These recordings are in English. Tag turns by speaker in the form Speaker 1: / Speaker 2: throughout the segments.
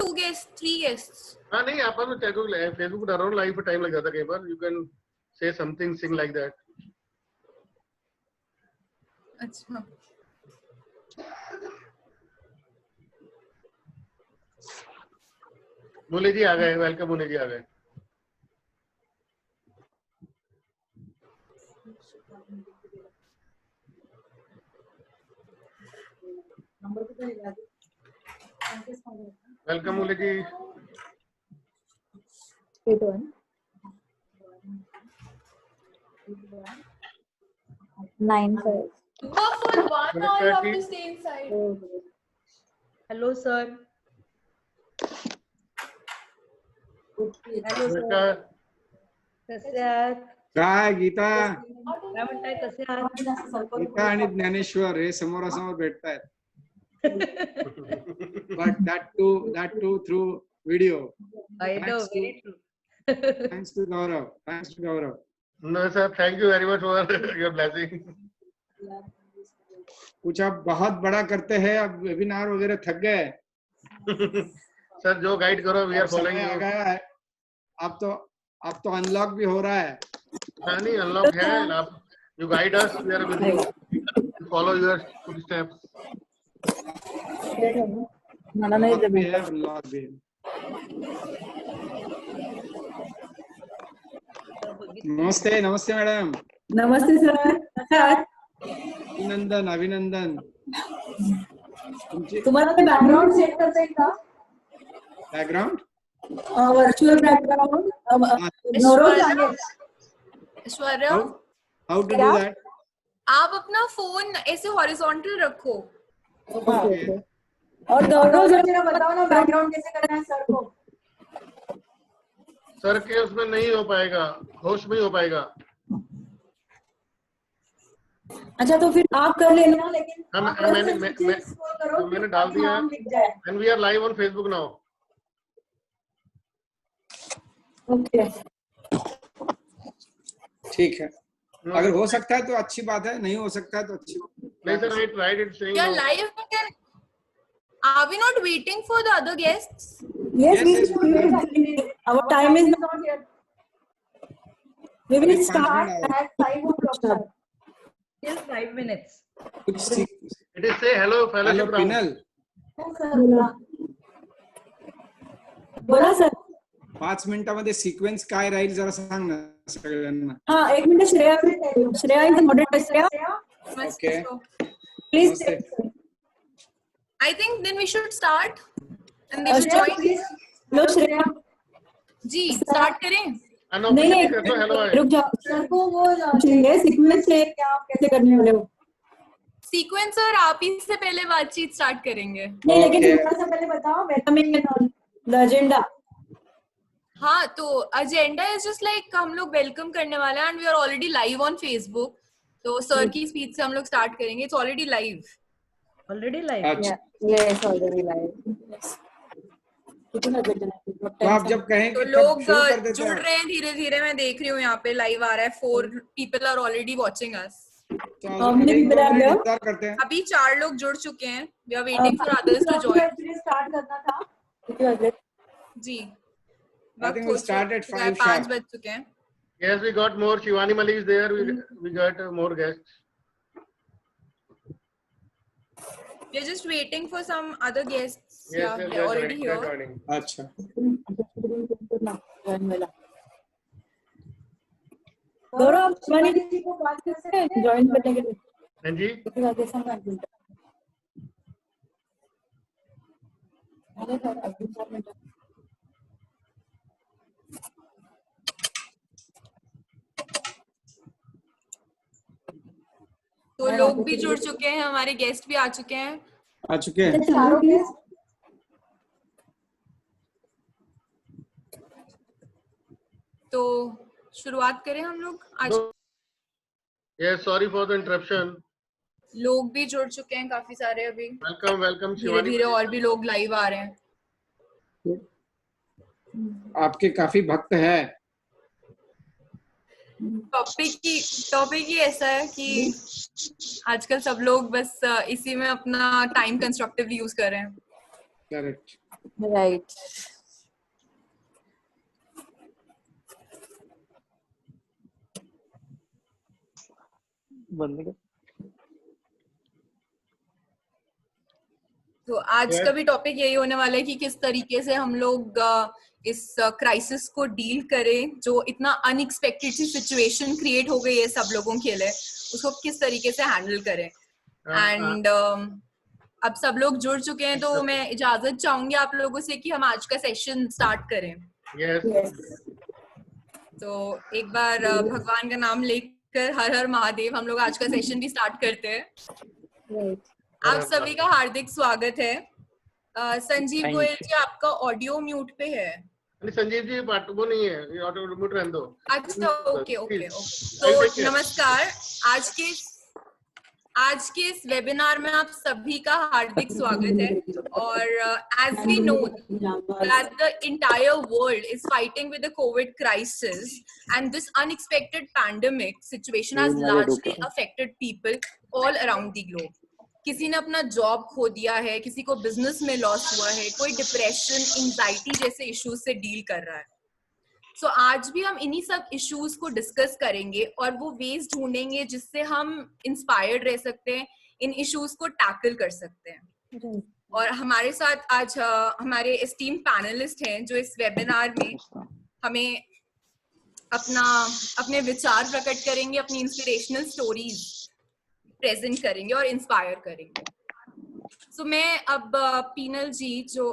Speaker 1: 2 guests, 3 guests?
Speaker 2: हाँ नहीं, आप फेसबुक डाल रहा हूँ, लाइव पे टाइम लग जाता है कई बार. You can say something, sing like that.
Speaker 1: अच्छा.
Speaker 2: मुले जी आ गए. वेलकम मुले जी आ गए. Welcome Mule ji.
Speaker 3: 9 5.
Speaker 1: But for 1 hour you have to stay inside.
Speaker 4: Hello sir. Hello sir.
Speaker 2: नमस्कार.
Speaker 4: कसे आहात?
Speaker 5: काय गीता
Speaker 4: काय म्हणताय, कसे आहात?
Speaker 5: गीता आणि ज्ञानेश्वर हे समोरासमोर भेटतायत. But that too through video.
Speaker 4: I know,
Speaker 5: Thanks to-
Speaker 4: very true.
Speaker 5: Thanks to Gaurav. Thanks to Gaurav.
Speaker 2: No sir, thank you very much for your blessing.
Speaker 5: कुछ आप बहुत बड़ा करते हैं, अब वेबिनार वगैरह थक गए.
Speaker 2: सर जो गाइड करो, we are following
Speaker 5: समय आ
Speaker 2: you.
Speaker 5: गया है. अब तो अनलॉक भी हो रहा है.
Speaker 2: हाँ नहीं, अनलॉक है. आप you guide us, we are with you. We follow your footsteps.
Speaker 3: मला नाही
Speaker 5: Unlock भी है,
Speaker 3: जमेल.
Speaker 5: unlock भी है. नमस्ते नमस्ते मॅडम.
Speaker 3: नमस्ते सर. कसे आहात?
Speaker 5: अभिनंदन. तुमची
Speaker 3: तुम्हाला ते बॅकग्राऊंड सेट करता येईल का?
Speaker 5: बॅकग्राऊंड
Speaker 3: व्हर्च्युअल बॅकग्राऊंड गौरव सांगेल.
Speaker 1: Aishwarya,
Speaker 5: how to do that.
Speaker 1: आप अपना फोन ऐसे हॉरिजॉन्टल रखो.
Speaker 3: ओके. और गौरव जरा बताओ ना बैकग्राउंड कैसे करना है सर को.
Speaker 2: सर के उसमें नहीं हो पाएगा, होस्ट में ही हो पाएगा.
Speaker 3: अच्छा तो फिर आप कर लेना, लेकिन
Speaker 2: मैंने डाल दिया है. And we are live on Facebook now.
Speaker 3: Okay
Speaker 5: ठीक है. अगर हो सकता है तो अच्छी बात है, नहीं हो सकता है तो अच्छी बात
Speaker 2: नहीं sir, right it's saying
Speaker 1: Yeah,
Speaker 2: no.
Speaker 1: live we can. Are we not waiting for the other guests?
Speaker 3: Yes,
Speaker 5: Yes,
Speaker 3: we will. Our time is not yet. We will start at 5 o'clock.
Speaker 4: Still 5 minutes.
Speaker 5: कुछ सीख.
Speaker 2: It is say hello
Speaker 5: hello
Speaker 2: fellowship round.
Speaker 5: Penal,
Speaker 3: बोला sir.
Speaker 5: 5 मिनिटांमध्ये sequence काय राहील जरा सांग ना सगळ्यांना.
Speaker 3: हाँ, एक minute. Shreya is moderator. Shreya
Speaker 5: Okay.
Speaker 3: Please.
Speaker 5: नमस्ते.
Speaker 1: I think then we should start. And they should join.
Speaker 3: लो श्रेया.
Speaker 1: जी, start करें.
Speaker 3: नहीं
Speaker 2: कर दो hello.
Speaker 3: रुक जाओ. सर को वो चाहिए सीक्वेंस से, क्या आप कैसे करने वाले हो?
Speaker 1: सीक्वेंसर आप ही से पहले बातचीत स्टार्ट करेंगे.
Speaker 3: नहीं, लेकिन थोड़ा सा पहले बताओ welcoming and all the agenda.
Speaker 1: हाँ, तो अजेंडा इज जस्ट लाइक हम लोग वेलकम करने वाले हैं. And we are already live on Facebook. तो सर की स्पीच से हम लोग स्टार्ट करेंगे. It's already live.
Speaker 4: Already live.
Speaker 5: अच्छा.
Speaker 3: Yes already live.
Speaker 5: तो आप जब कहें
Speaker 1: तो
Speaker 5: कि
Speaker 1: लोग
Speaker 5: शुरू कर देते
Speaker 1: जुड़ रहे हैं धीरे धीरे. मैं देख रही हूँ यहाँ पे लाइव आ रहा है. 4 people are already watching us.
Speaker 5: इंतजार करते हैं.
Speaker 1: अभी 4 लोग जुड़ चुके हैं. We are waiting for others to join.
Speaker 3: Start करना था.
Speaker 1: जी.
Speaker 5: I think we'll start at 5
Speaker 1: 5
Speaker 5: sharp.
Speaker 1: बज चुके हैं.
Speaker 2: Yes, we got more. Shivani Malik is there. We got more guests.
Speaker 1: We are just waiting for some other guests.
Speaker 2: Yes,
Speaker 1: Yeah,
Speaker 2: yes,
Speaker 1: they're already
Speaker 2: they're
Speaker 1: here.
Speaker 2: joining.
Speaker 5: अच्छा.
Speaker 3: गौरव आप शिवानी जी को बात कर सकते हैं ज्वाइन करने के लिए.
Speaker 2: हाँ जी.
Speaker 1: तो लोग भी जुड़ चुके हैं. हमारे गेस्ट भी आ चुके हैं.
Speaker 5: आ चुके हैं.
Speaker 3: चारों गेस्ट.
Speaker 1: तो शुरुआत करें हम लोग आज.
Speaker 2: Yes, sorry for the interruption.
Speaker 1: लोग भी जुड़ चुके हैं काफी सारे. अभी
Speaker 2: Welcome
Speaker 1: धीरे
Speaker 2: Shivani.
Speaker 1: धीरे और भी लोग लाइव आ रहे हैं.
Speaker 5: आपके काफी भक्त है.
Speaker 1: टॉपिक ही ऐसा है कि आजकल सब लोग बस इसी में अपना टाइम कंस्ट्रक्टिवली यूज कर रहे हैं.
Speaker 5: करेक्ट.
Speaker 3: Right.
Speaker 6: बंद कर।
Speaker 1: तो आज का भी टॉपिक यही होने वाला है कि किस तरीके से हम लोग इस क्राइसिस को डील करें, जो इतना अनएक्सपेक्टेड सी सिचुएशन क्रिएट हो गई है सब लोगों के लिए, उसको किस तरीके से हैंडल करें। एंड अब सब लोग जुड़ चुके हैं, तो मैं इजाजत चाहूंगी आप लोगों से कि हम आज का सेशन स्टार्ट करें।
Speaker 2: Yes.
Speaker 1: तो एक बार भगवान का नाम लेकर हर हर महादेव हम लोग आज का सेशन भी स्टार्ट करते हैं।
Speaker 3: Right.
Speaker 1: आप सभी का हार्दिक स्वागत है। संजीव गोयल जी, आपका ऑडियो म्यूट पे है।
Speaker 2: नहीं, संजीव जी बात वो नहीं है, ये ऑटो रिमोट रहने दो।
Speaker 1: अच्छा, ओके ओके। तो नमस्कार, आज के इस वेबिनार में आप सभी का हार्दिक स्वागत है। और as we know that the entire world is fighting with the COVID crisis, and this unexpected pandemic situation has largely affected people all around the globe. किसी ने अपना जॉब खो दिया है, किसी को बिजनेस में लॉस हुआ है, कोई डिप्रेशन, एंजाइटी जैसे इश्यूज से डील कर रहा है। सो आज भी हम इन्हीं सब इश्यूज को डिस्कस करेंगे और वो वेज ढूंढेंगे जिससे हम इंस्पायर्ड रह सकते हैं, इन इश्यूज को टैकल कर सकते हैं। और हमारे साथ आज हमारे एस्टीम्ड पैनलिस्ट हैं जो इस वेबिनार में हमें अपने विचार प्रकट करेंगे, अपनी इंस्पिरेशनल स्टोरीज प्रेजेंट करेंगे और इंस्पायर करेंगे। So मैं अब पीनल जी जो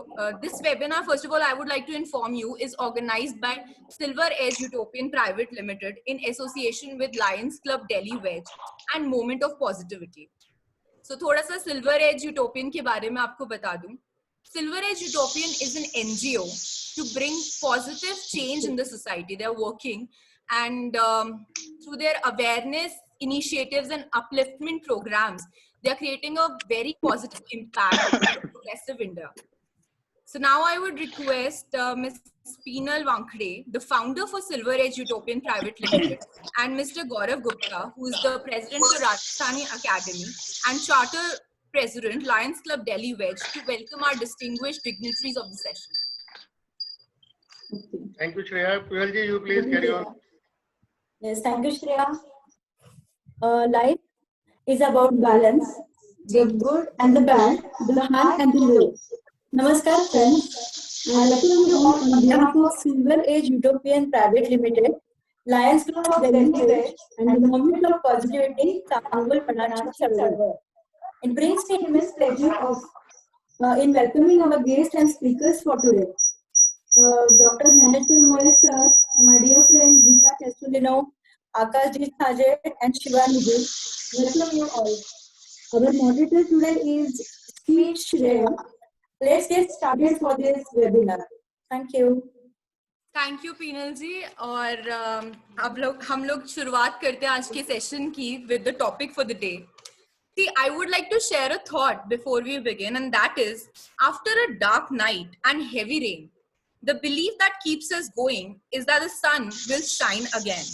Speaker 1: this webinar, first of all I would like to inform you, is organized by Silver Edge Utopian Private Limited in association with Lions Club Delhi Wedge and Moment of Positivity. So थोड़ा सा Silver Edge Utopian के बारे में आपको बता दूं। Silver Edge Utopian is an NGO to bring positive change in the society. They are working and through their awareness initiatives and upliftment programs, they are creating a very positive impact on progressive India. So now I would request Ms. Peenal Wankhede, the founder for Silver Edge Utopian Private Limited, and Mr. Gaurav Gupta, who is the president for Rajasthani Academy and charter president, Lions Club Delhi Wedge, to welcome our distinguished dignitaries of the session.
Speaker 2: Thank you, Shreya. Puyal ji, you please carry on.
Speaker 3: Yes, thank you, Shreya. Life is about balance, the good and the bad, the high and the low. Namaskar friends, I welcome you all on behalf of Silver Edge Utopian Private Limited, Lions Club of Delhi Wedge, and the Moment of Positivity, Kanwal Financial Server. It brings me immense pleasure in welcoming our guests and speakers for today. Dr. Naneshwar Moyes sir, my dear friend Geeta Kestulino, Akashjit Sajed and Shivani ji, welcome you all. Our moderator today is Sweet Shreya. Let's get started for this webinar. Thank you.
Speaker 1: Thank you Pinal ji. और अब हम लोग शुरुआत करते हैं आज के session की with the topic for the day. See, I would like to share a thought before we begin, and that is, after a dark night and heavy rain, the belief that keeps us going is that the sun will shine again.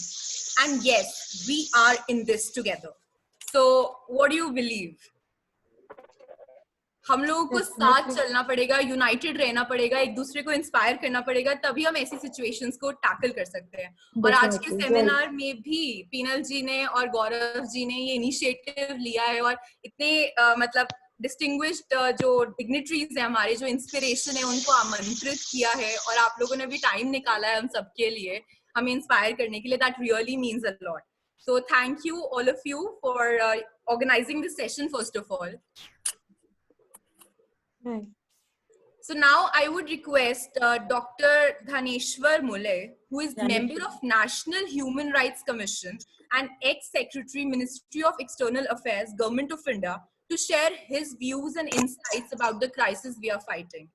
Speaker 1: And yes, we are in this together. So, what do you believe? हम लोगों को साथ चलना पड़ेगा, United रहना पड़ेगा, एक दूसरे को इंस्पायर करना पड़ेगा, तभी हम ऐसी सिचुएशंस को टैकल कर सकते हैं। और आज के सेमिनार में भी पीनल जी ने और गौरव जी ने ये इनिशिएटिव लिया है और इतने मतलब डिस्टिंग्विश्ड जो डिग्निटरीज हैं हमारे, जो इंस्पिरेशन है, उनको आमंत्रित किया है और आप लोगों ने भी टाइम निकाला है हम सबके लिए हमें इंस्पायर करने के लिए। That really means a lot. So thank you all of you for organising this session first of all. So now I would request Dr. Dhaneshwar Mulay, who is member of National Human Rights Commission and ex-secretary, Ministry of External Affairs, Government of India, to share his views and insights about the crisis we are fighting.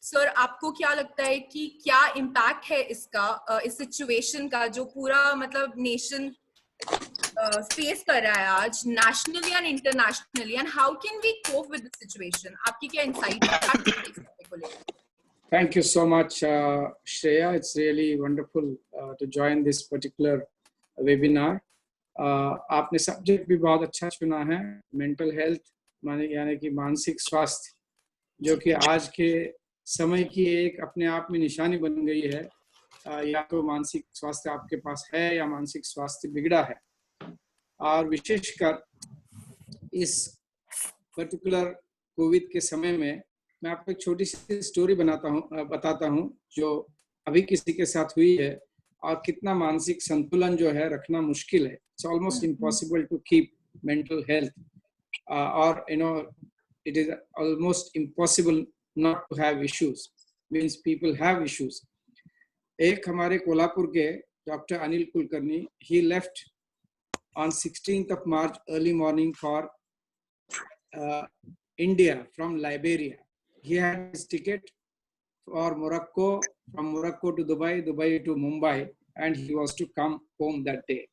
Speaker 1: Sir, आपको क्या लगता है कि क्या impact है इसका, इस situation का जो पूरा मतलब nation फेस कर रहा है आज nationally and internationally, and how can we cope with the situation? आपकी क्या insight है?
Speaker 5: Thank you so much, Shreya. It's really wonderful to join this particular webinar. आपने सब्जेक्ट भी बहुत अच्छा चुना है, मेंटल हेल्थ यानी कि मानसिक स्वास्थ्य जो कि आज के समय की एक अपने आप में निशानी बन गई है। या तो मानसिक स्वास्थ्य आपके पास है या मानसिक स्वास्थ्य बिगड़ा है। और विशेषकर इस पर्टिकुलर कोविड के समय में मैं आपको एक छोटी सी स्टोरी बताता हूँ जो अभी किसी के साथ हुई है और कितना मानसिक संतुलन जो है रखना मुश्किल है। It's almost impossible to keep mental health और it is almost impossible not to have issues, means people have issues. एक हमारे कोल्हापुर के doctor Anil Kulkarni, he left on 16th of March early morning for India from Liberia. He had his ticket for Morocco, from Morocco to Dubai, Dubai to Mumbai, and he was to come home that day.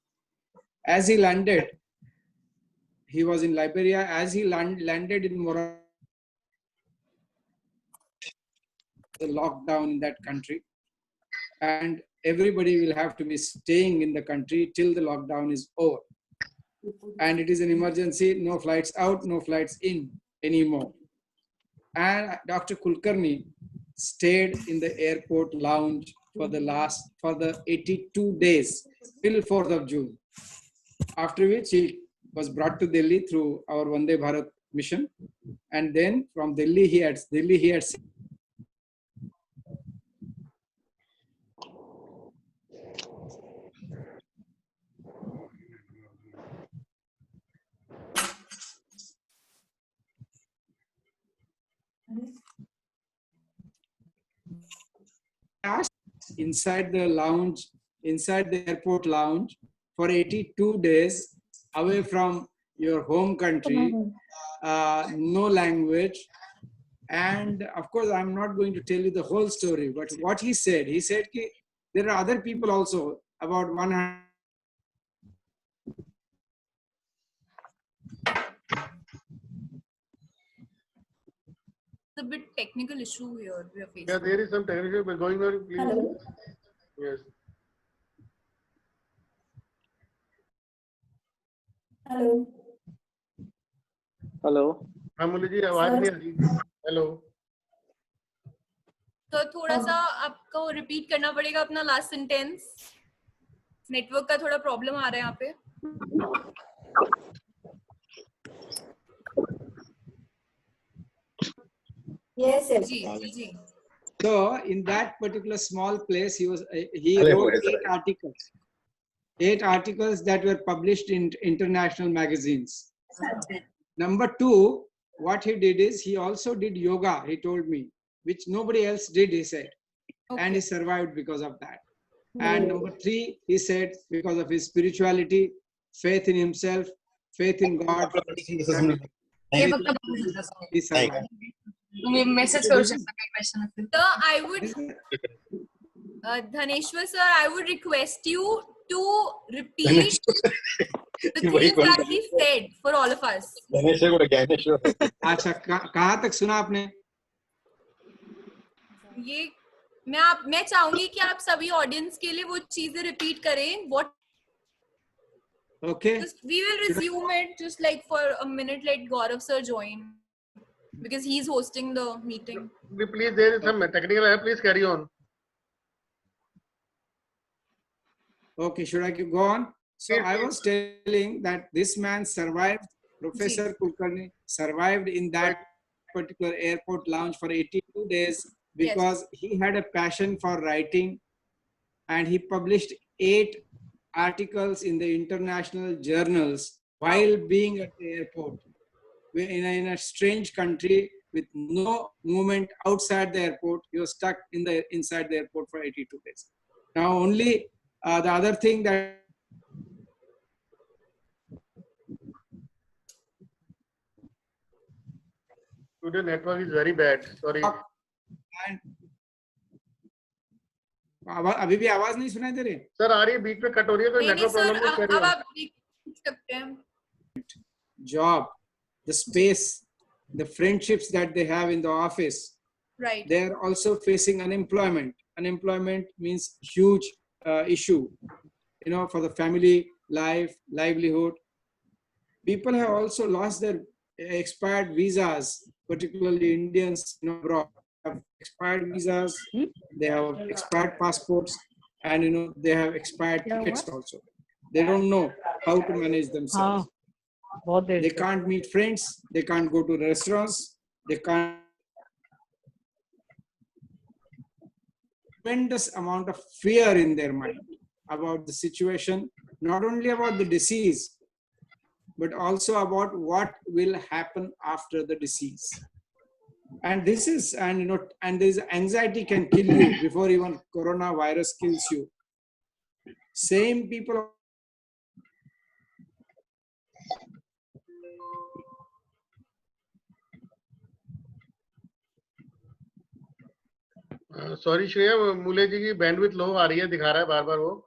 Speaker 5: As he landed, he was in Liberia. As he landed in Morocco, the lockdown in that country, and everybody will have to be staying in the country till the lockdown is over. And it is an emergency, no flights out, no flights in anymore. And Dr. Kulkarni stayed in the airport lounge for the 82 days till 4th of June. After which he was brought to Delhi through our Vande Bharat mission. And then from Delhi he had inside the airport lounge for 82 days away from your home country, no language. And of course, I'm not going to tell you the whole story, but what he said ki, there are other people also, about 100.
Speaker 1: It's a bit technical issue here we are facing.
Speaker 2: Yeah, there is some technical issue going on. Please.
Speaker 3: Hello.
Speaker 2: Yes.
Speaker 3: Hello
Speaker 2: hello हाँ मुरली जी आवाज नहीं आ रही। Hello
Speaker 1: तो थोड़ा सा आपको repeat करना पड़ेगा अपना लास्ट सेंटेंस। नेटवर्क का थोड़ा प्रॉब्लम आ रहा है यहाँ पे।
Speaker 3: Yes, yes.
Speaker 1: Ji ji.
Speaker 5: So in that particular small place, he wrote 8 articles that were published in international magazines. Number 2, what he did is he also did yoga, he told me, which nobody else did, he said.
Speaker 1: Okay.
Speaker 5: And he survived because of that. And number 3, he said, because of his spirituality, faith in himself, faith in God, he survived.
Speaker 1: So I would, Dhaneshwar sir, I would request you to repeat the things that he said for all of us.
Speaker 5: अच्छा कहाँ तक सुना आपने?
Speaker 1: ये मैं चाहूंगी कि आप सभी ऑडियंस के लिए वो चीजें रिपीट करें. What?
Speaker 5: Okay.
Speaker 1: We will resume it just like for a minute. Let Gaurav sir join because he's hosting the meeting.
Speaker 2: Please, there is some technical error. Please carry on.
Speaker 5: Okay, should I go on? So I was telling that this man survived, Professor Kulkarni survived in that particular airport lounge for 82 days because he had a passion for writing, and he published 8 articles in the international journals while being at the airport in a strange country with no movement outside the airport. He was stuck inside the airport for 82 days. Now only the other thing that
Speaker 2: Today network is very bad. Sorry.
Speaker 5: अभी भी आवाज नहीं सुनाई दे रही?
Speaker 2: Sir आ रही है, बीच में cut हो रही है, कोई नेटवर्क प्रॉब्लम है?
Speaker 1: अब आप देख सकते हैं.
Speaker 5: Job, the space, the friendships that they have in the office.
Speaker 1: Right.
Speaker 5: They are also facing unemployment. Unemployment means huge issue, for the family life, livelihood. People have also lost their expired visas, particularly Indians abroad have expired visas, they have expired passports, and they have expired tickets also. They don't know how to manage themselves.
Speaker 6: बहुत देर
Speaker 5: They
Speaker 6: से
Speaker 5: can't meet friends, they can't go to restaurants, they can't. Tremendous amount of fear in their mind about the situation, not only about the disease, but also about what will happen after the disease. And this is, and this anxiety can kill you before even coronavirus kills you. Same people.
Speaker 2: Sorry Shreya, मूले जी की bandwidth लो आ रही है, दिखा रहा है बार बार वो.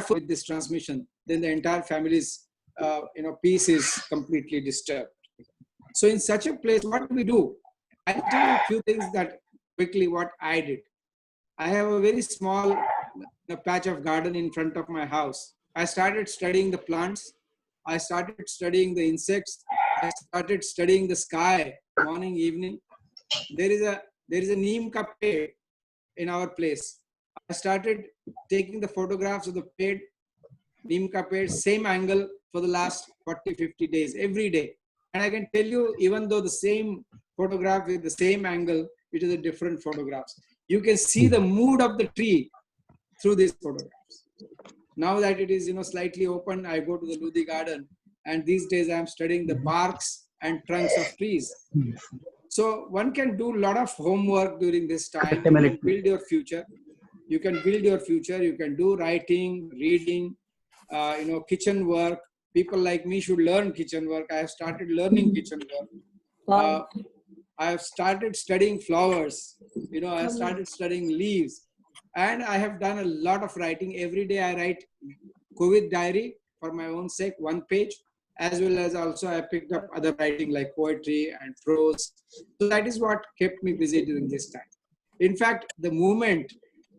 Speaker 5: With this transmission, then the entire family's peace is completely disturbed. So in such a place, what do we do? I'll tell you a few things that quickly what I did. I have a very small patch of garden in front of my house. I started studying the plants. I started studying the insects. I started studying the sky, morning, evening. There is a neem ka ped in our place. I started taking the photographs of the ped, neem ka ped, same angle for the last 40-50 days, every day. And I can tell you, even though the same photograph with the same angle, it is a different photographs. You can see the mood of the tree through these photographs. Now that it is slightly open, I go to the Ludi garden, and these days I am studying the barks and trunks of trees. So one can do a lot of homework during this time. You can build your future. You can build your future. You can do writing, reading, kitchen work. People like me should learn kitchen work. I have started learning kitchen work. I have started studying flowers. I have started studying leaves. And I have done a lot of writing. Every day I write COVID diary for my own sake, 1 page, as well as also I picked up other writing like poetry and prose. So that is what kept me busy during this time. In fact, the movement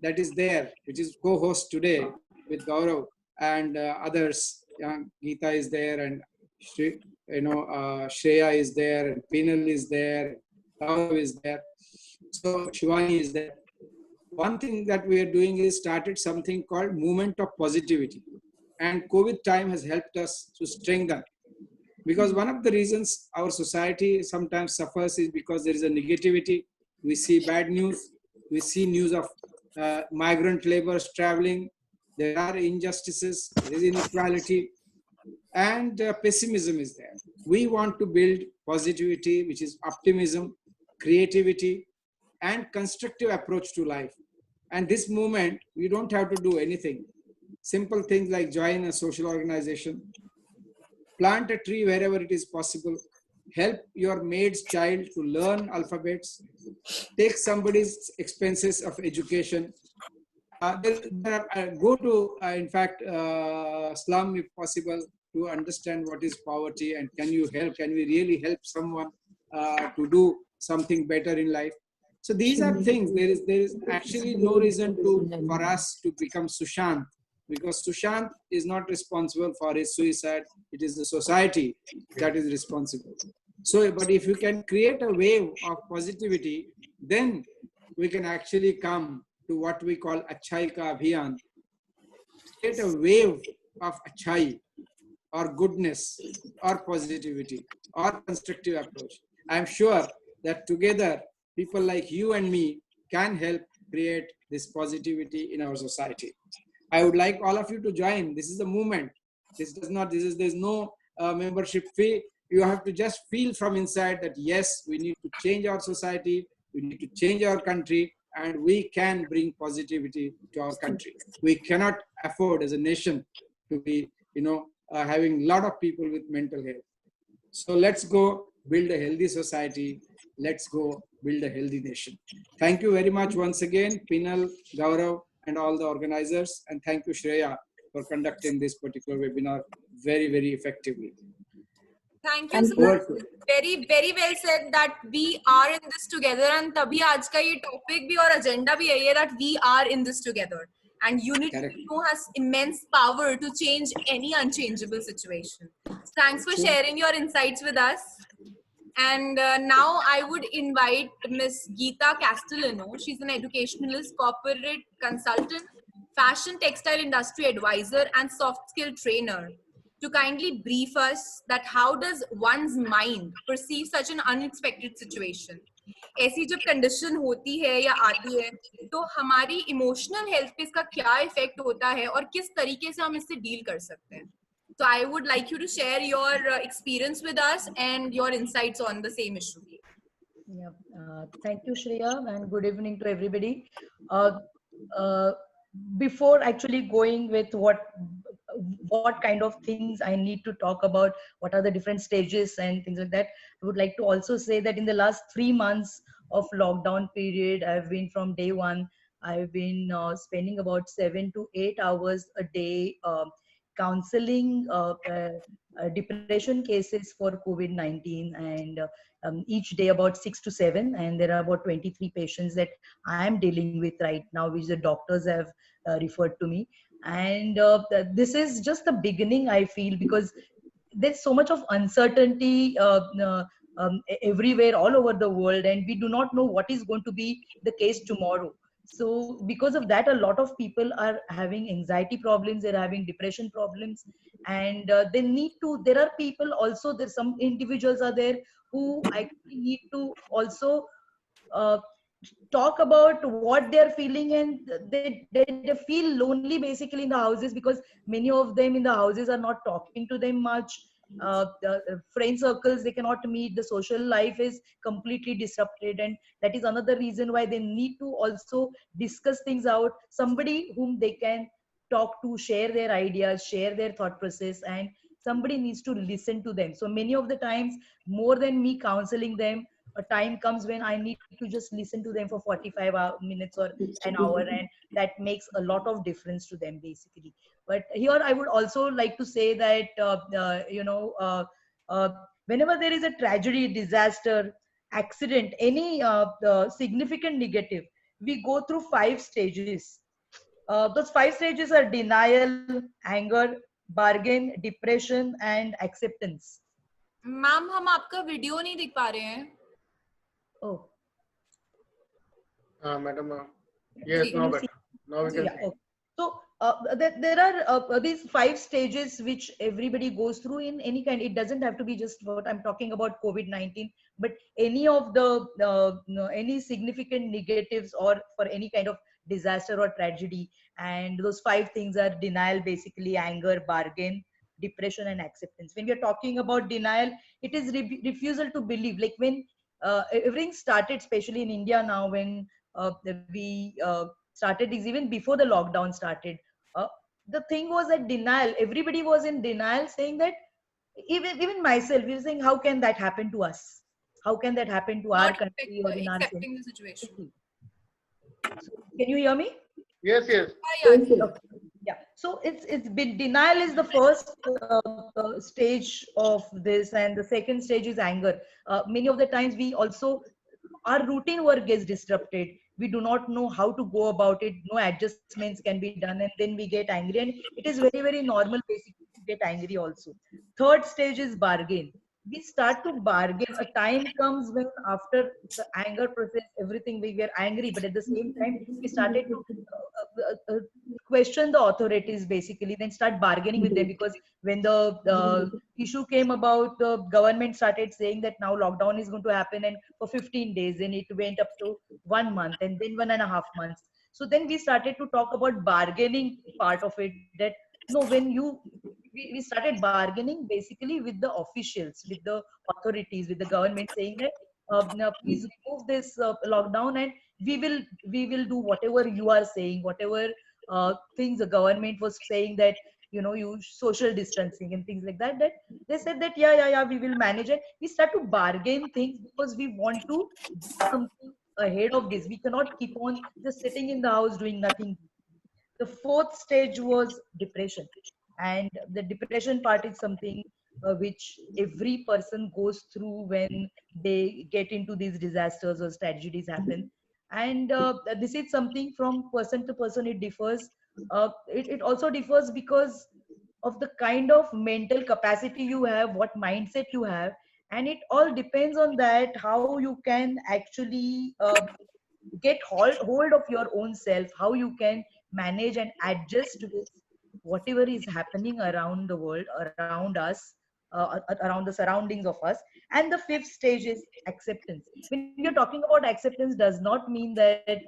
Speaker 5: that is there, which is co-host today with Gaurav and others, Geeta is there, and Shreya is there, and Peenal is there, Gaurav is there, so Shivani is there. One thing that we are doing is started something called Movement of Positivity. And COVID time has helped us to strengthen. Because one of the reasons our society sometimes suffers is because there is a negativity. We see bad news. We see news of migrant laborers traveling. There are injustices, there is inequality, and pessimism is there. We want to build positivity, which is optimism, creativity, and constructive approach to life. And this movement, we don't have to do anything. Simple things like join a social organization, plant a tree wherever it is possible, help your maid's child to learn alphabets, take somebody's expenses of education. Go to, in fact, slum if possible, to understand what is poverty and can you help, can we really help someone to do something better in life. So these are things, there is actually no reason for us to become Sushant, because Sushant is not responsible for his suicide, it is the society that is responsible. So, but if you can create a wave of positivity, then we can actually come to what we call Achhai Ka Abhiyan, create a wave of Achhai or goodness or positivity or constructive approach. I am sure that together, people like you and me can help create this positivity in our society. I would like all of you to join. This is a movement. There's no membership fee. You have to just feel from inside that yes, we need to change our society, we need to change our country, and we can bring positivity to our country. We cannot afford as a nation to be, having a lot of people with mental health. So let's go build a healthy society. Let's go build a healthy nation. Thank you very much once again, Peenal, Gaurav, and all the organizers. And thank you, Shreya, for conducting this particular webinar very, very effectively.
Speaker 1: Thank you so much. Very, very well said that we are in this together, and तभी आज का ये topic भी और agenda भी यही है that we are in this together. And unity
Speaker 5: Correct.
Speaker 1: has immense power to change any unchangeable situation. Thanks for
Speaker 5: True.
Speaker 1: sharing your insights with us. And now I would invite Miss Geeta Castellano. She's an educationalist, corporate consultant, fashion textile industry advisor, and soft skill trainer to kindly brief us that how does one's mind perceive such an unexpected situation. ऐसी जब condition होती है या आती है तो हमारी emotional health पे इसका क्या इफेक्ट होता है और किस तरीके से हम इससे डील कर सकते हैं. So I would like you to share your experience with us and your insights on the same issue.
Speaker 4: Yeah. Thank you, Shreya, and good evening to everybody. Uh, uh, Before actually going with what kind of things I need to talk about, what are the different stages and things like that, I would like to also say that in the last 3 months of lockdown period, I've been from day one, I've been spending about 7 to 8 hours a day counseling depression cases for COVID-19, and each day about 6 to 7, and there are about 23 patients that I am dealing with right now, which the doctors have referred to me. And this is just the beginning, I feel, because there's so much of uncertainty everywhere, all over the world, and we do not know what is going to be the case tomorrow. So because of that, a lot of people are having anxiety problems, they're having depression problems, and they need to, there are people also, there's some individuals are there who actually need to also uh, talk about what they're feeling, and they feel lonely basically in the houses, because many of them in the houses are not talking to them much. The friend circles they cannot meet, the social life is completely disrupted, and that is another reason why they need to also discuss things out, somebody whom they can talk to, share their ideas, share their thought process, and somebody needs to listen to them. So many of the times, more than me counseling them, a time comes when I need to just listen to them for 45 minutes or an hour, and that makes a lot of difference to them basically. But here I would also like to say that uh, whenever there is a tragedy, disaster, accident, any significant negative, we go through 5 stages. Those 5 stages are denial, anger, bargain, depression, and acceptance.
Speaker 1: Ma'am हम आपका video नहीं देख पा रहे हैं.
Speaker 4: Oh,
Speaker 2: Madam, yes,
Speaker 1: ji.
Speaker 2: now
Speaker 4: you
Speaker 2: better. Now we can
Speaker 4: yeah.
Speaker 2: see.
Speaker 4: Okay. So there are these 5 stages which everybody goes through in any kind. It doesn't have to be just what I'm talking about COVID-19, but any of the any significant negatives or for any kind of disaster or tragedy. And those 5 things are denial, basically, anger, bargain, depression, and acceptance. When we are talking about denial, it is refusal to believe. Like when everything started, especially in India now, when we started is even before the lockdown started. Uh, the thing was that denial. Everybody was in denial, saying that even myself, we were saying, how can that happen to us? How can that happen to our
Speaker 1: Not
Speaker 4: country or in our
Speaker 1: accepting the situation.
Speaker 4: city? So, can you hear me?
Speaker 2: Yes, yes.
Speaker 1: Yeah, yeah.
Speaker 4: Okay. Yeah. So it's been denial is the first stage of this, and the second stage is anger. Many of the times we also, our routine work gets disrupted, we do not know how to go about it, no adjustments can be done, and then we get angry, and it is very, very normal basically to get angry also. Third stage is bargain. We start to bargain. A time comes when after the anger process, everything, we were angry, but at the same time we started to question the authorities basically, then start bargaining with them, because when the issue came about, the government started saying that now lockdown is going to happen, and for 15 days, then it went up to 1 month, and then 1.5 months. So then we started to talk about bargaining part of it, that no, when you we started bargaining basically with the officials, with the authorities, with the government, saying that now please remove this lockdown, and we will do whatever you are saying, whatever things the government was saying, that you social distancing and things like that, that they said that yeah, we will manage it. We start to bargain things because we want to do something ahead of this. We cannot keep on just sitting in the house doing nothing. The fourth stage was depression, and the depression part is something which every person goes through when they get into these disasters or tragedies happen. And this is something from person to person, it differs. it also differs because of the kind of mental capacity you have, what mindset you have, and it all depends on that how you can actually get hold of your own self, how you can manage and adjust with whatever is happening around the world, around us, around the surroundings of us. And the fifth stage is acceptance. When you're talking about acceptance, does not mean that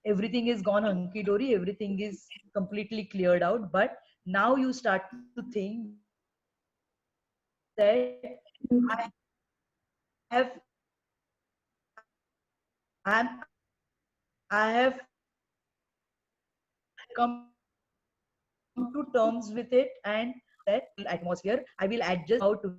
Speaker 4: everything is gone hunky dory, everything is completely cleared out, but now you start to think that I have I have come to terms with it, and that atmosphere, I will adjust how to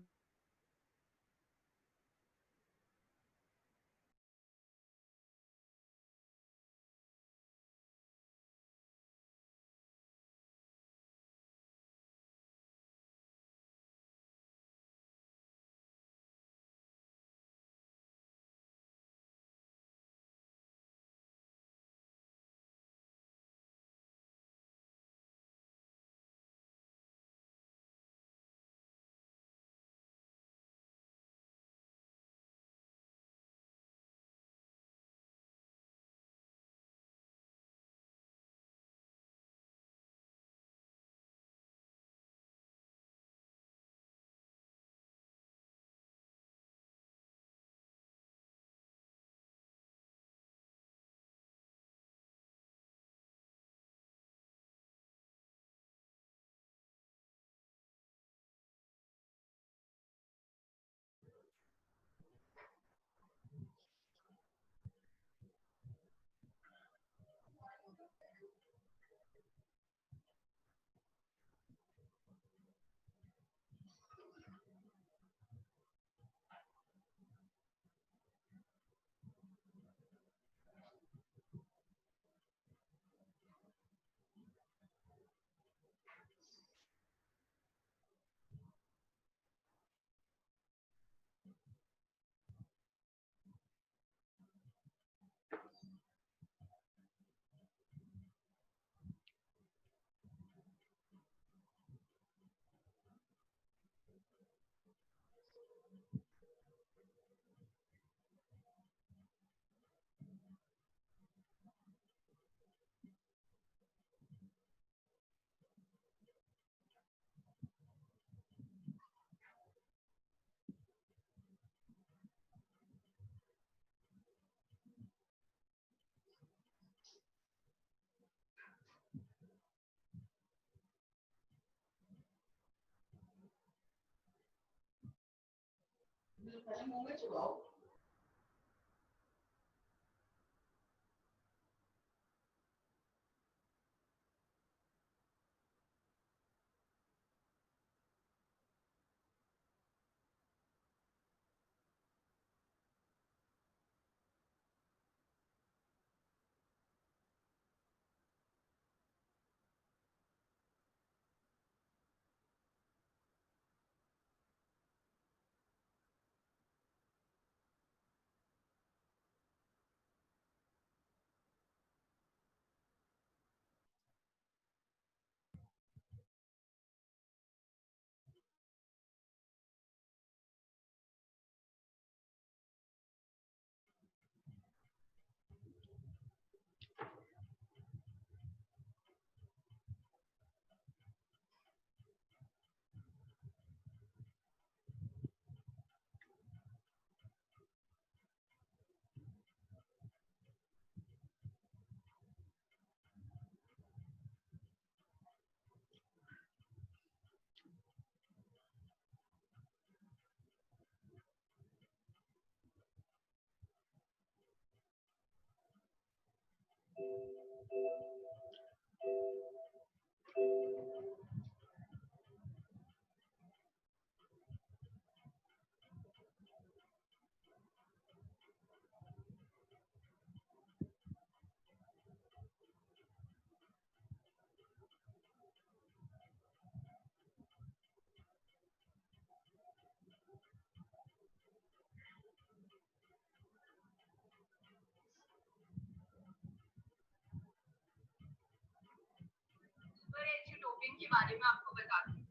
Speaker 1: के बारे में आपको बताती हूँ।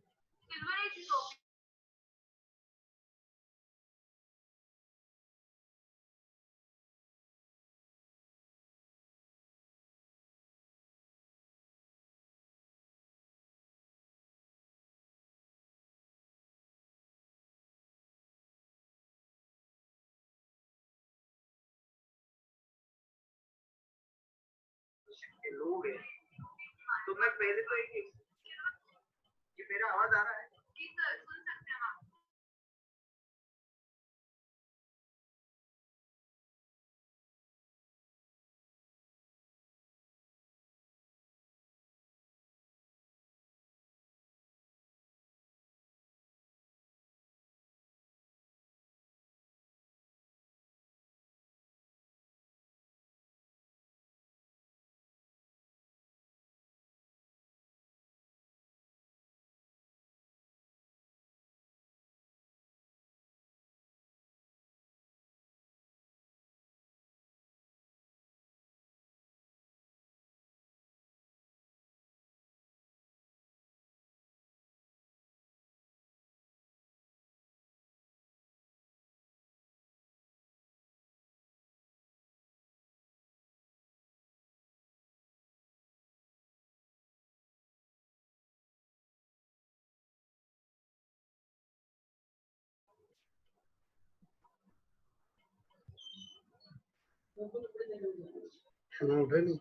Speaker 1: Silver as topic
Speaker 6: के लोग हैं, तो मैं पहले तो एक ये मेरा आवाज आ रहा है?
Speaker 1: जी सर, सुन सकते हैं आप।
Speaker 2: शुरू उठे नहीं।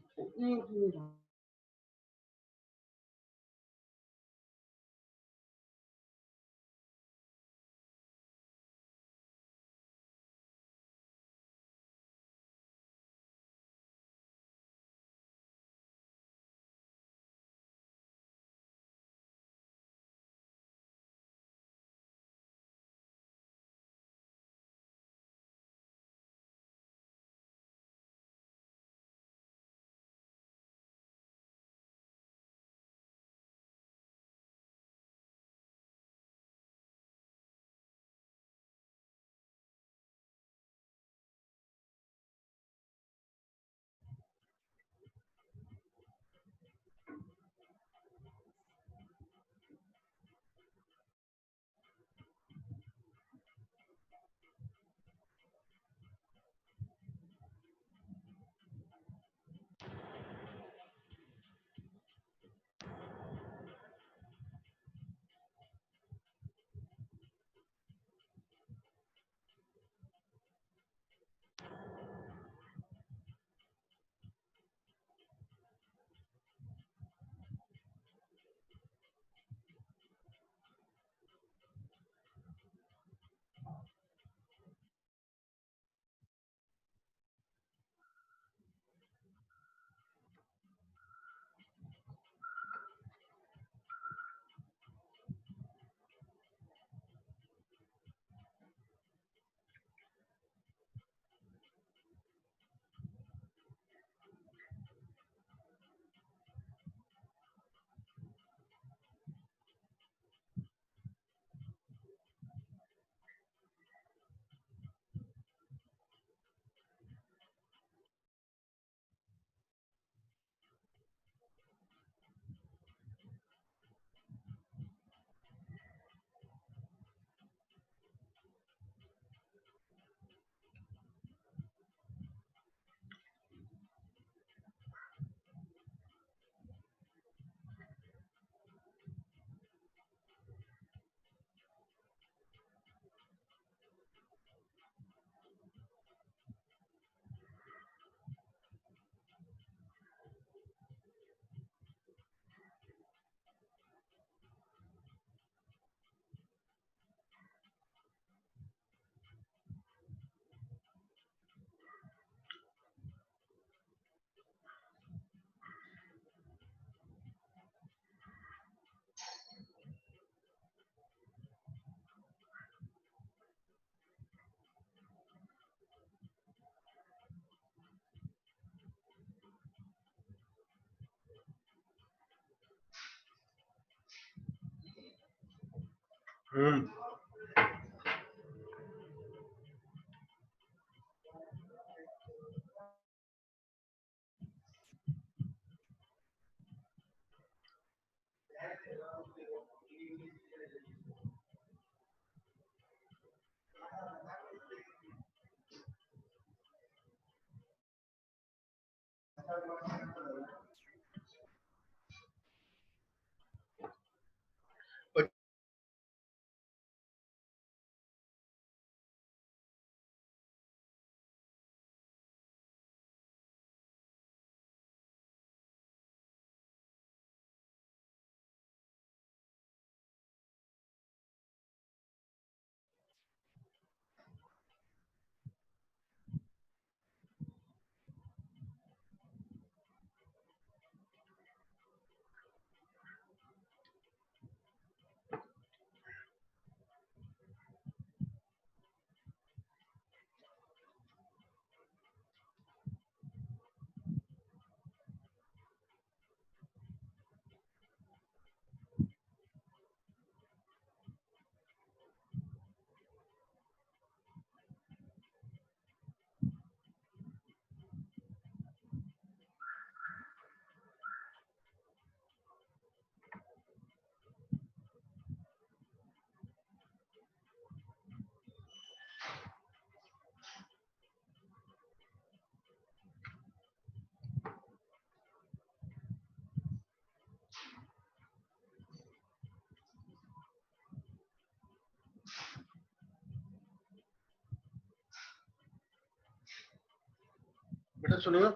Speaker 2: बेटा सुनियो।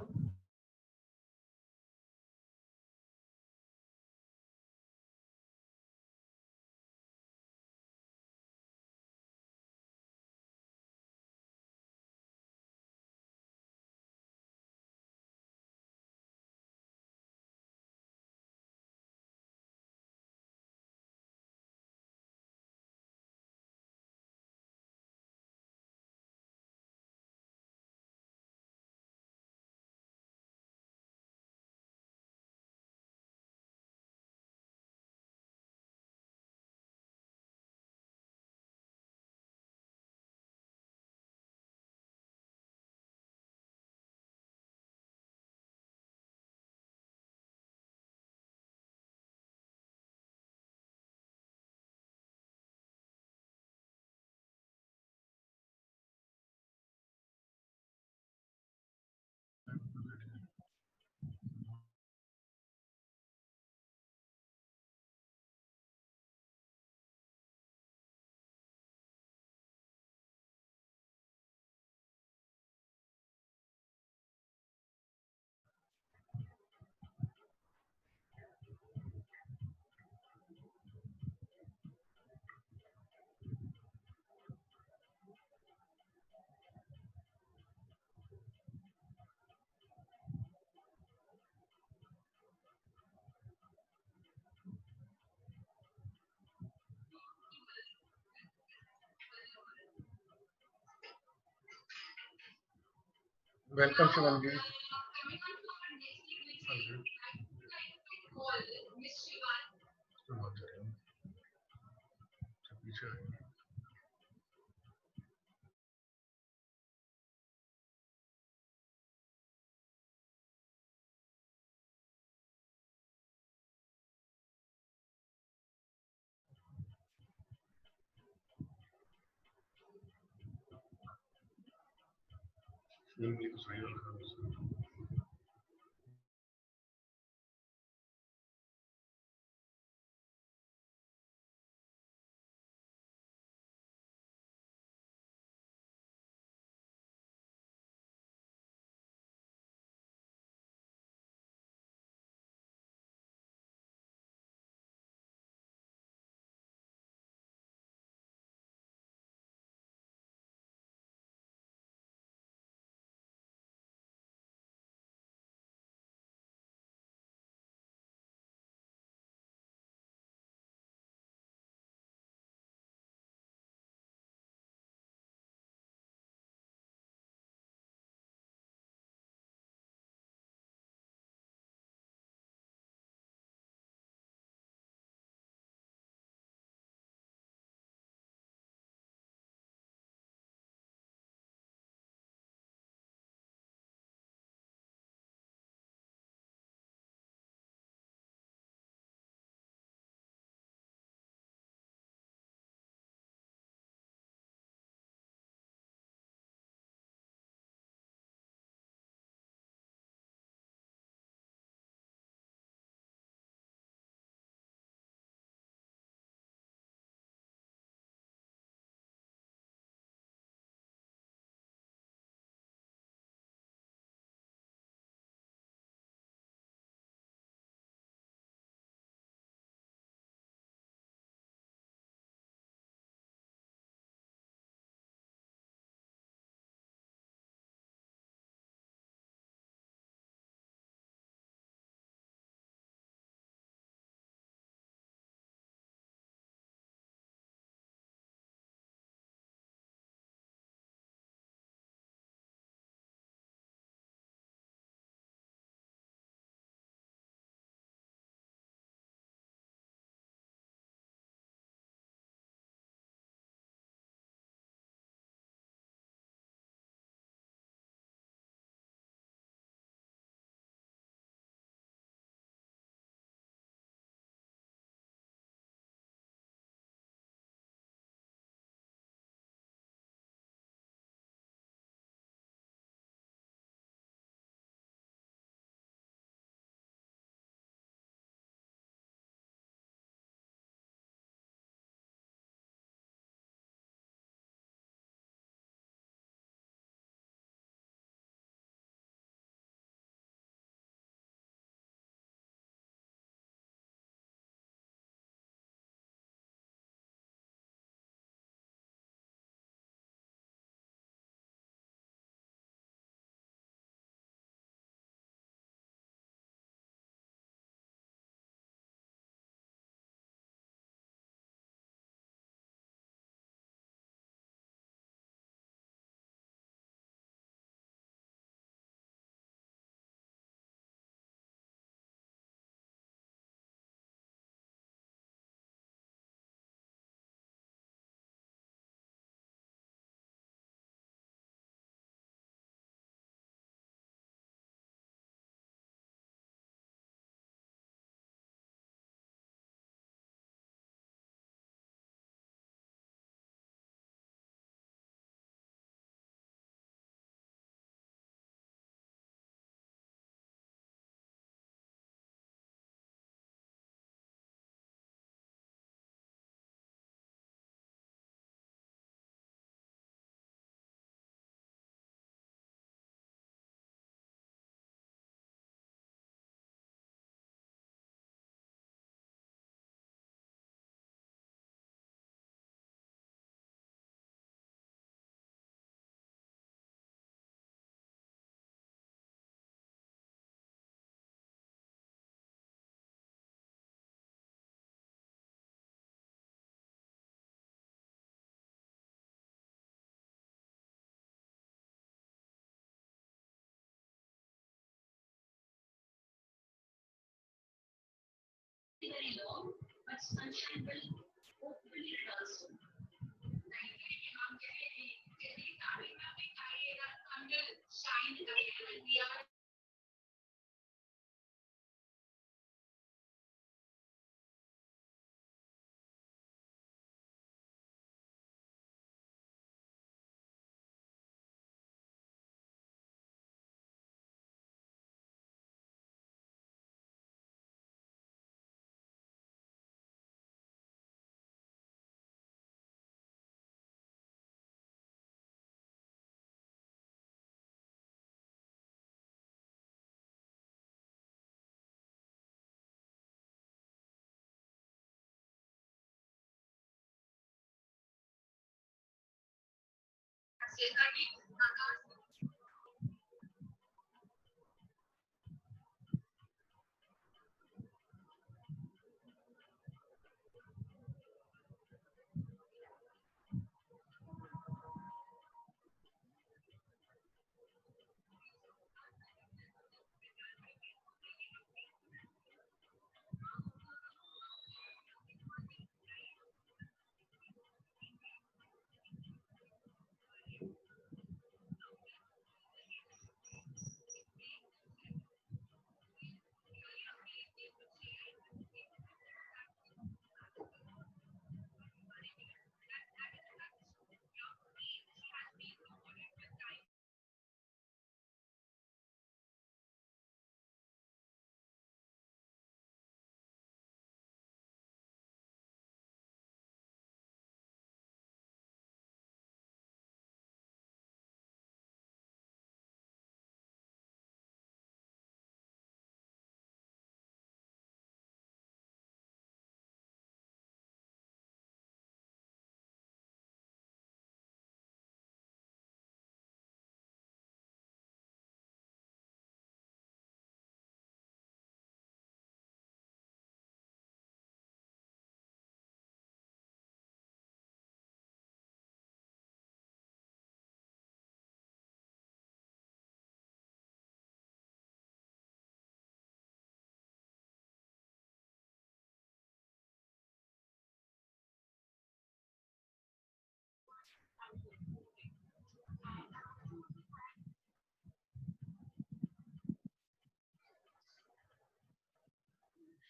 Speaker 2: वेलकम शिवांगी। पीछे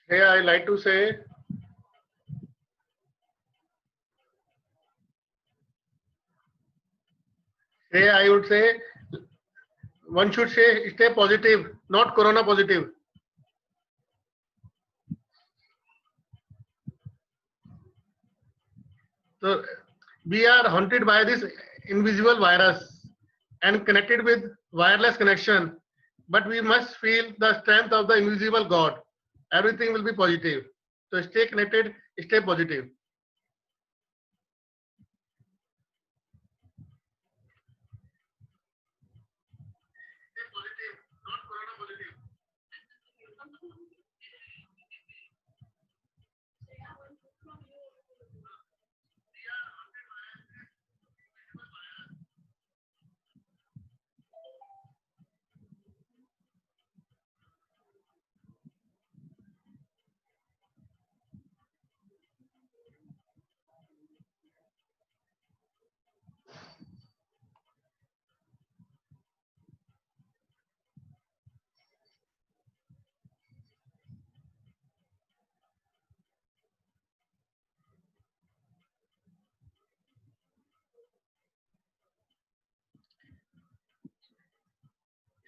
Speaker 2: Shreya, I like to say, Shreya, I would say one should say stay positive, not corona positive. So we are haunted by this invisible virus and connected with wireless connection, but we must feel the strength of the invisible God. Everything will be positive. So stay connected, stay positive. Stay positive, not corona positive.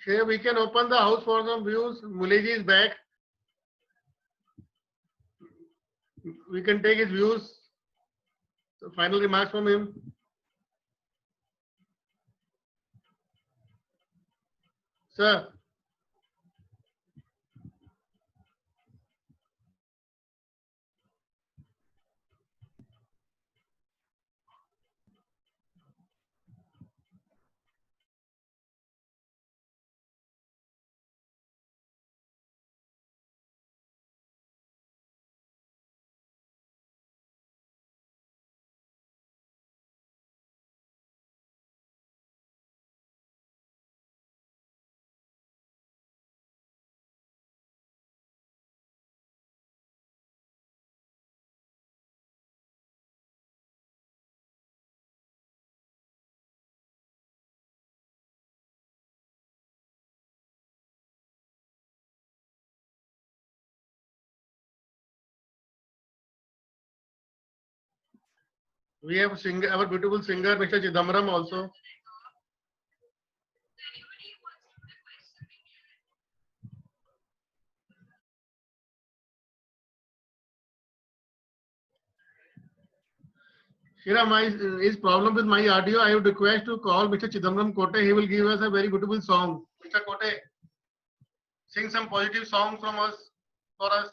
Speaker 2: Here we can open the house for some views. Muleji is back. We can take his views. So final remarks from him. Sir. We have singer, our beautiful singer, Mr. Chidambaram also. Shira, my is problem with my audio. I would request to call Mr. Chidambaram Kote. He will give us a very beautiful song. Mr. Kote, sing some positive song from us for us.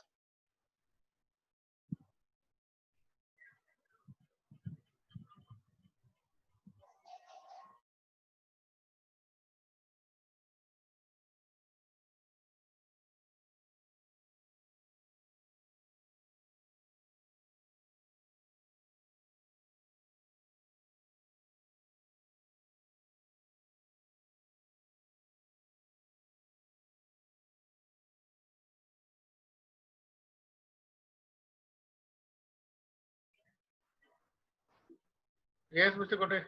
Speaker 2: Yes, Mr. Kote.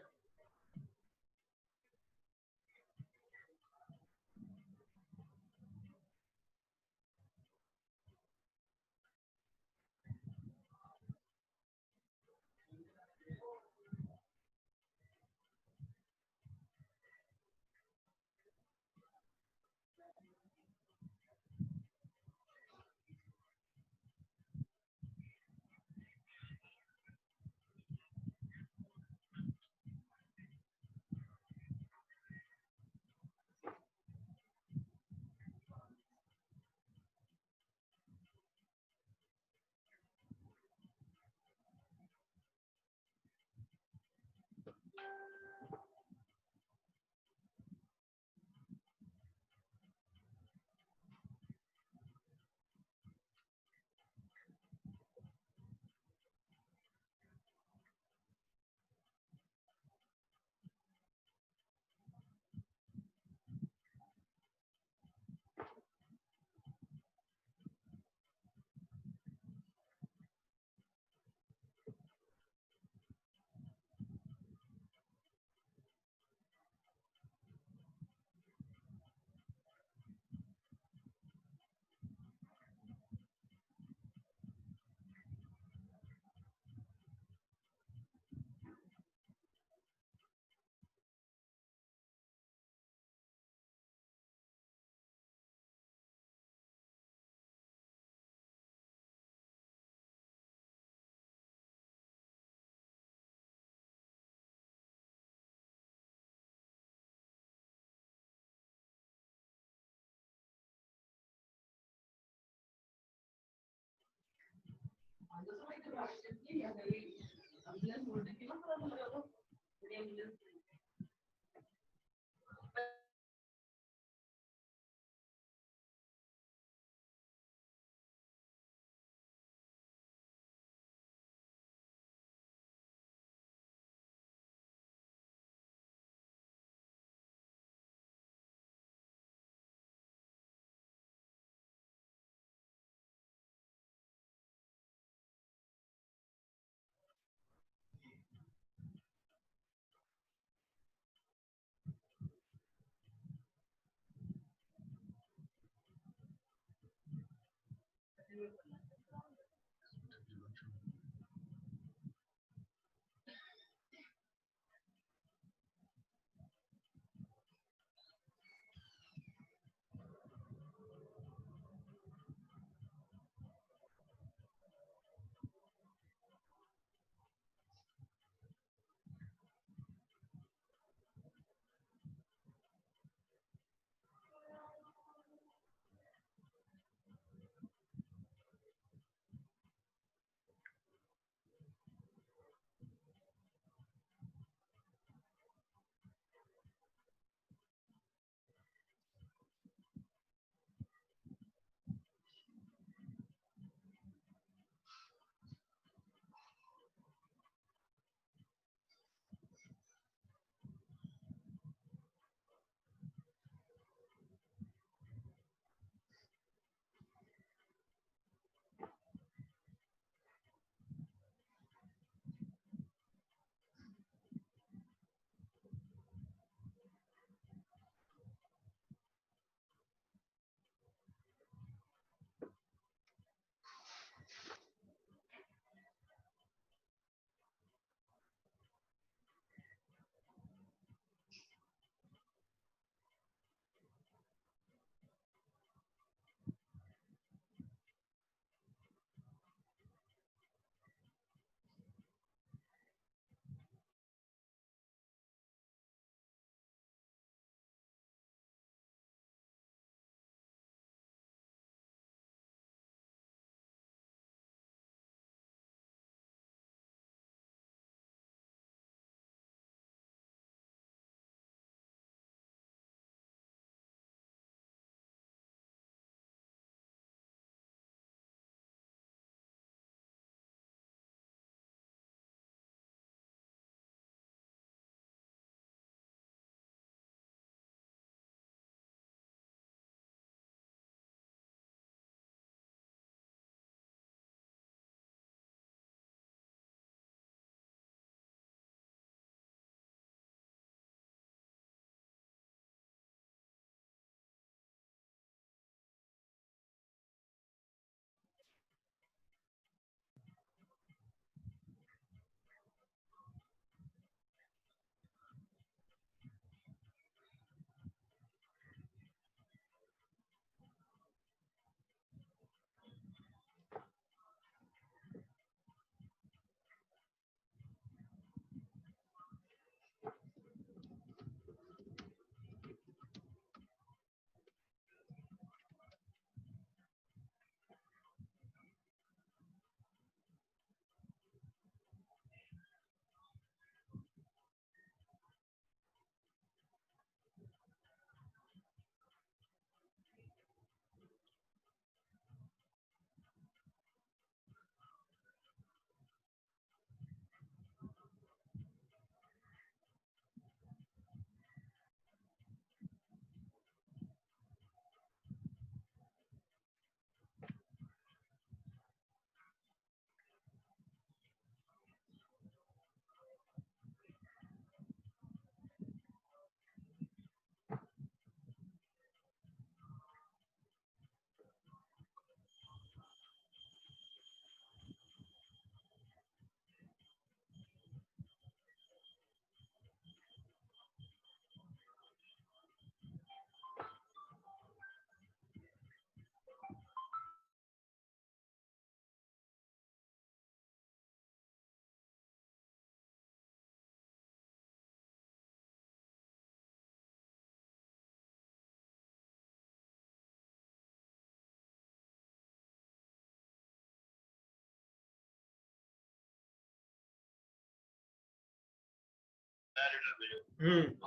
Speaker 6: Letter भेजो।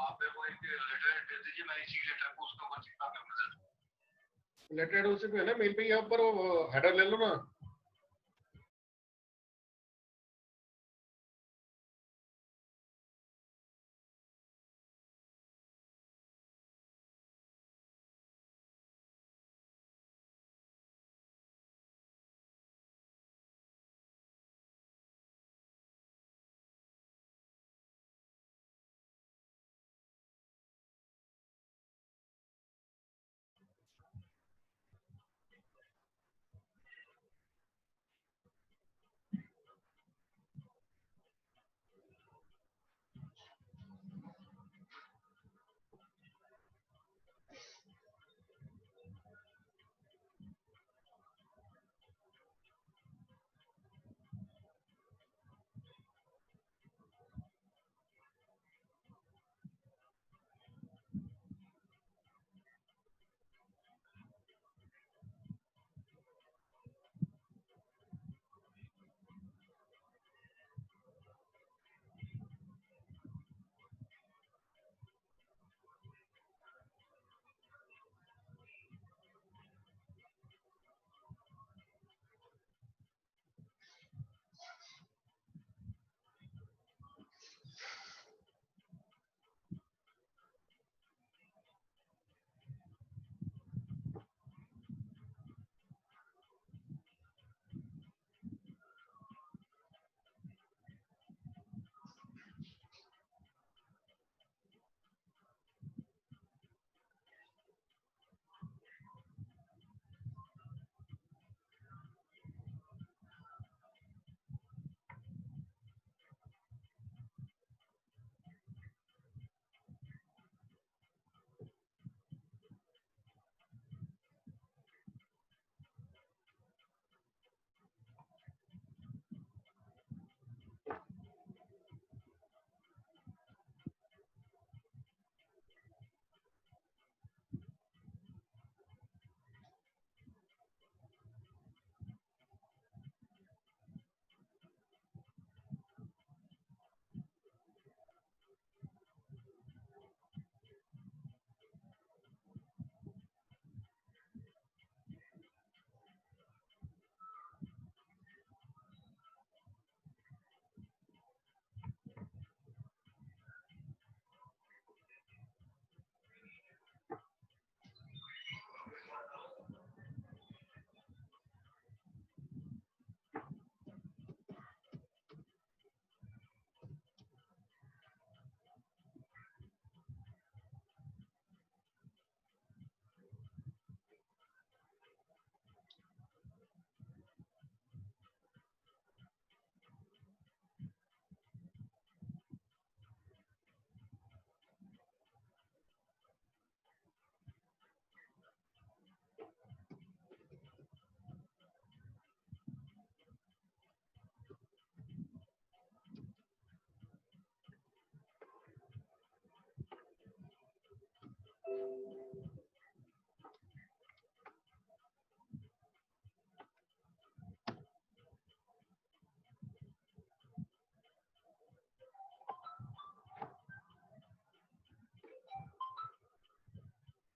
Speaker 6: आप मेरे को एक letter दे दीजिए, मैं इसी letter को उसके ऊपर चिपका के भेज दूँ।
Speaker 2: लेटर उसी पे है ना, मेल पे ही ऊपर वो हेडर ले लो ना।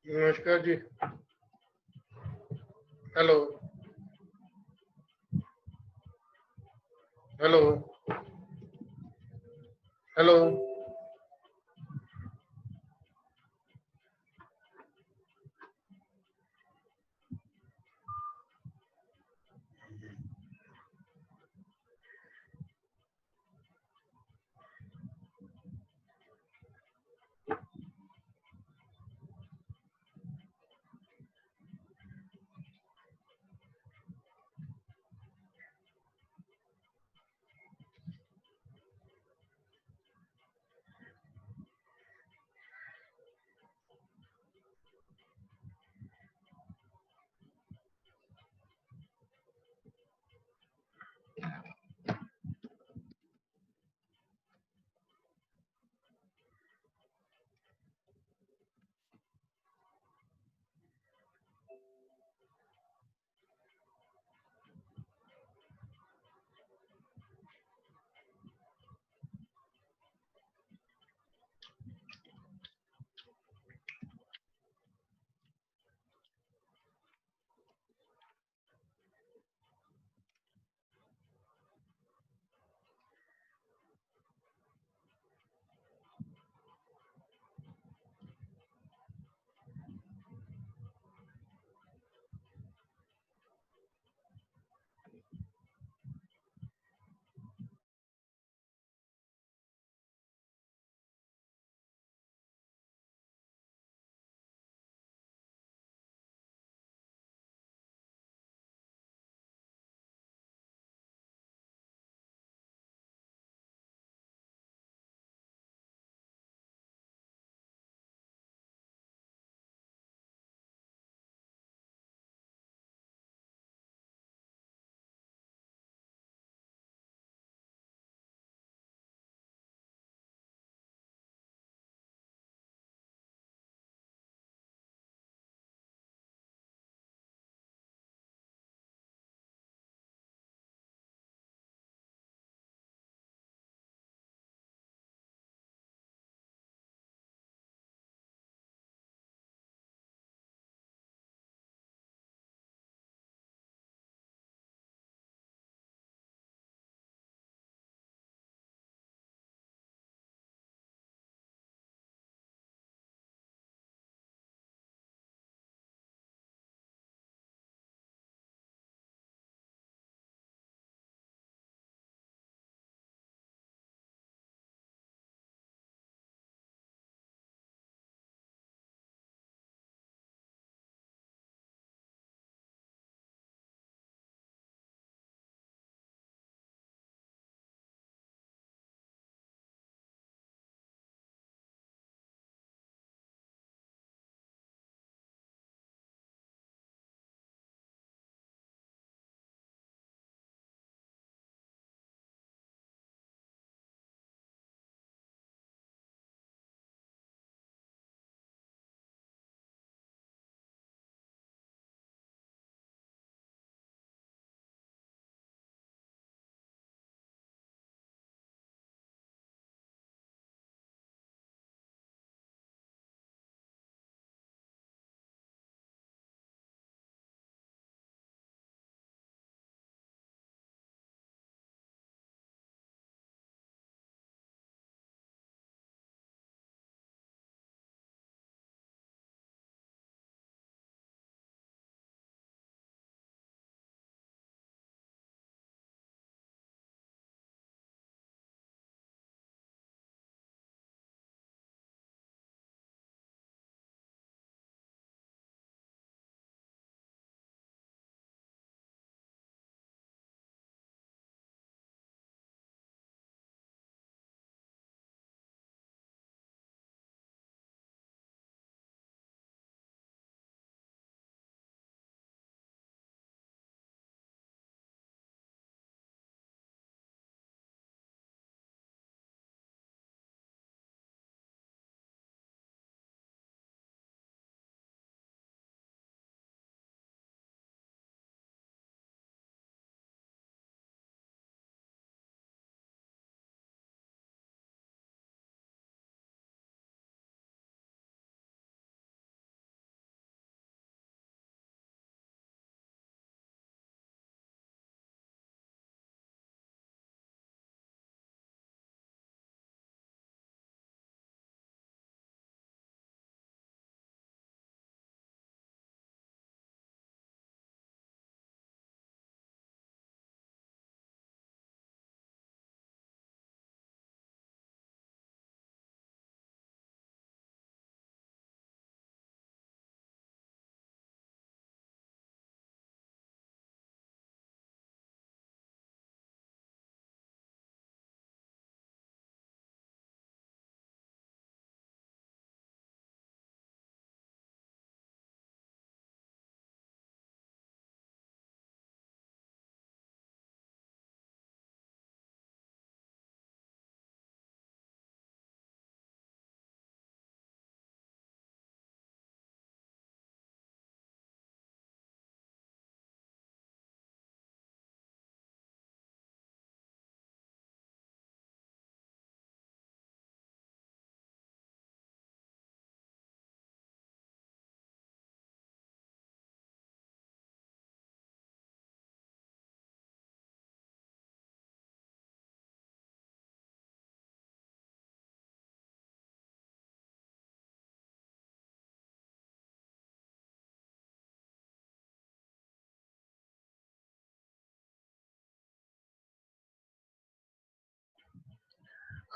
Speaker 2: नमस्कार जी। Hello hello hello.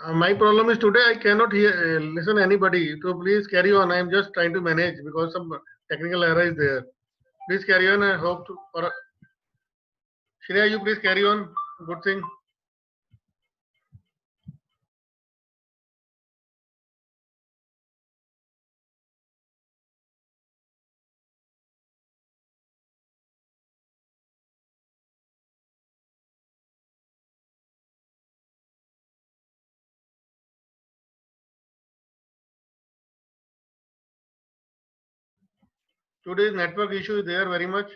Speaker 2: My problem is today I cannot hear listen anybody. So please carry on. I am just trying to manage because some technical error is there. Please carry on. I hope to. For Shreya, you please carry on. Good thing. Today's network issue is there very much.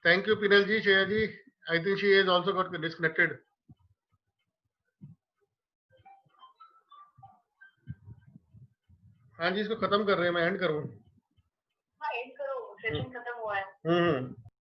Speaker 2: Thank you, Pinal ji, Shreya ji. I think she has also got disconnected. हाँ जी, इसको खत्म कर रहे हैं, मैं and करूँ।
Speaker 7: हाँ, and करो, सेशन खत्म हुआ है।